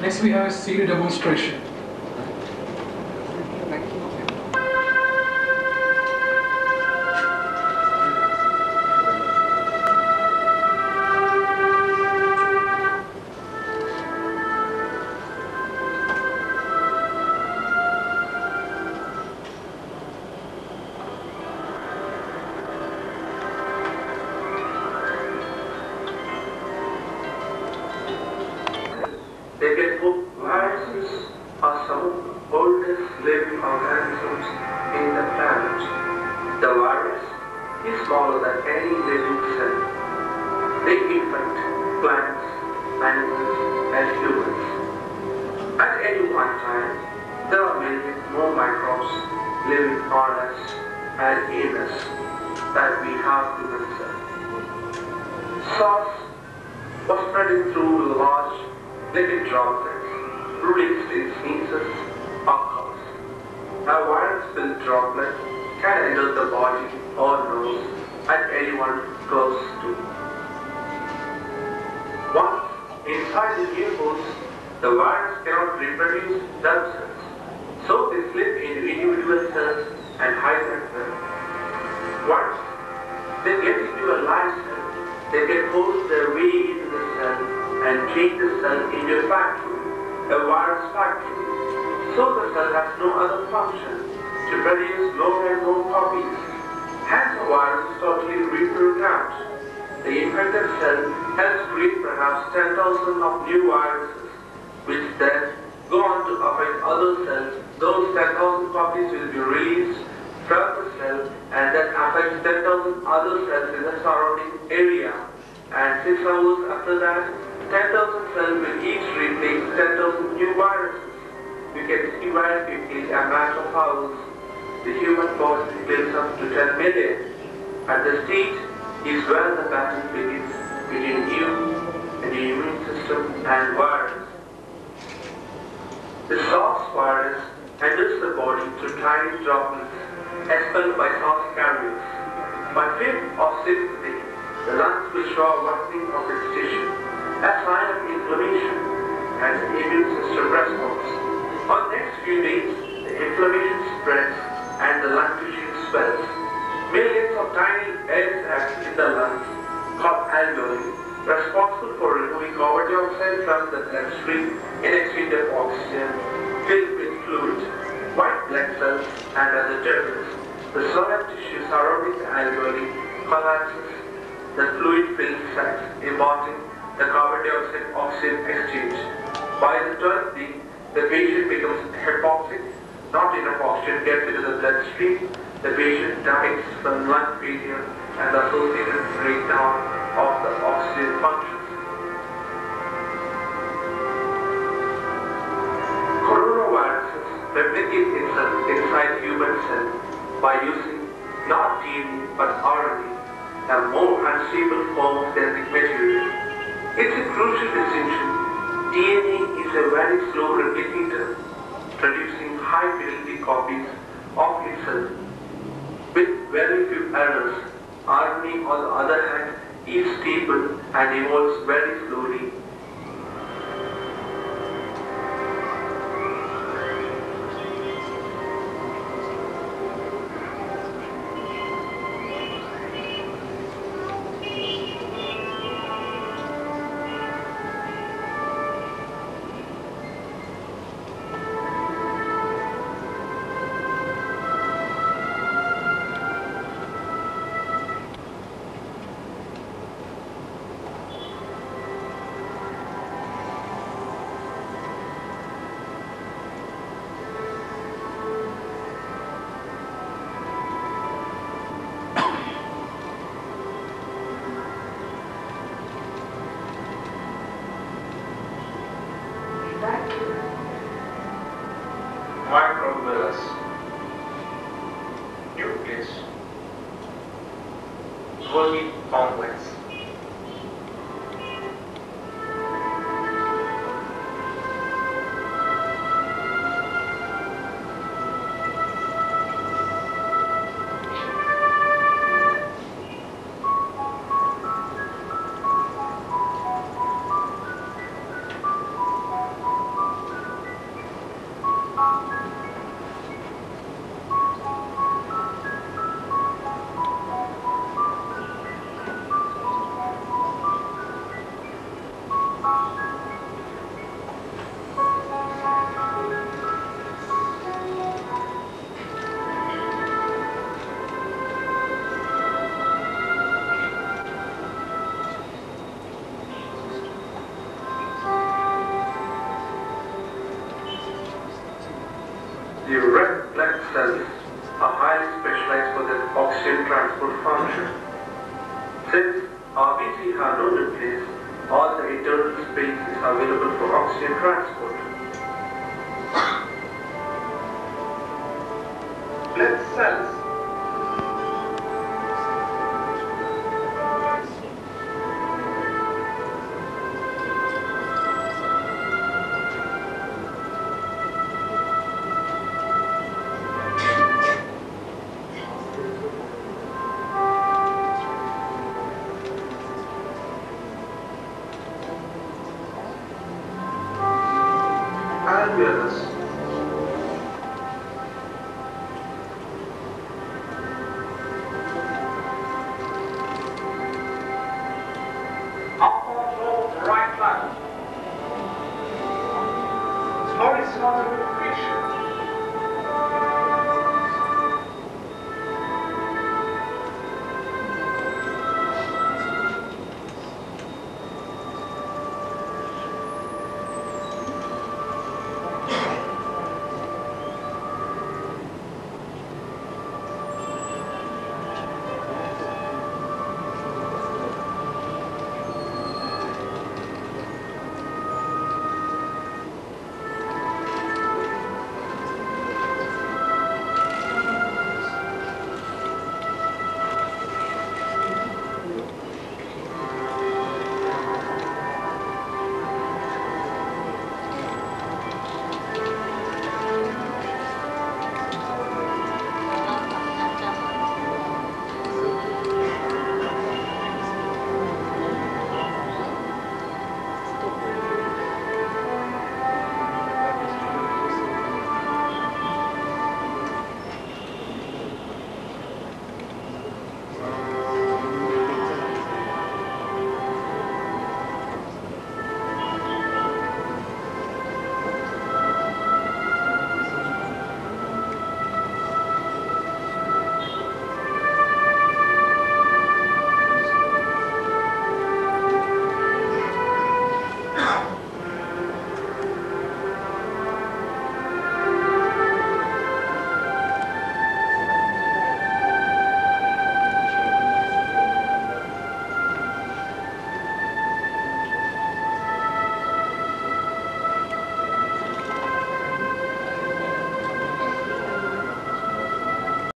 Next we have a series demonstration. Viruses are some of the oldest living organisms in the planet. The virus is smaller than any living cell. They infect plants, animals, and humans. At any one time, there are millions more microbes living on us and in us that we have human cells. SARS was spreading through large lipid droplets released in sneezes or coughs. A virus-filled droplet can enter the body or nose at anyone close to. Once inside the mucus, the virus cannot reproduce themselves, so they slip into individual cells and hijack them. Once they get into a live cell, they can force their way into the cell and change the cell into a factory, a virus factory. So the cell has no other function to produce more and more copies. Hence the virus is totally reprogrammed. The infected cell helps create perhaps 10,000 of new viruses, which then go on to affect other cells. Those 10,000 copies will be released from the cell and then affect 10,000 other cells in the surrounding area. And 6 hours after that, 10,000 cells will each replace 10,000 new viruses. You can see very quickly a matter of hours. The human body builds up to 10 million. At the stage is where the battle begins between you and the immune system and virus. The SARS virus enters the body through tiny droplets expelled by SARS carriers. By 5th or 6th day, the lungs will show a worsening of its tissue, a sign of inflammation, and the immune system responds. On the next few days, the inflammation spreads and the lung tissue swells. Millions of tiny air sacs in the lungs, called alveoli, responsible for removing carbon dioxide from the bloodstream in exchange of oxygen, filled with fluid, white blood cells, and other debris. The solid tissue surrounding the alveoli collapses. The fluid-filled sacs imparting the carbon dioxide-oxygen exchange. By the 12th day, the patient becomes hypoxic. Not enough oxygen gets into the bloodstream. The patient dies from lung failure and the associated breakdown of the oxygen functions. Coronaviruses replicate itself inside human cells by using not DNA but RNA, a more unstable form of genetic material. It's a crucial distinction. DNA is a very slow replicator, producing high-fidelity copies of itself with very few errors. RNA, on the other hand, is stable and evolves very slowly. Microvillus, nucleus, Golgi complex. The red blood cells are highly specialized for their oxygen transport function. Since RBC have no nucleus, all the internal space is available for oxygen transport. Blood cells alveolus. Upward right lung. Horizontal rotation.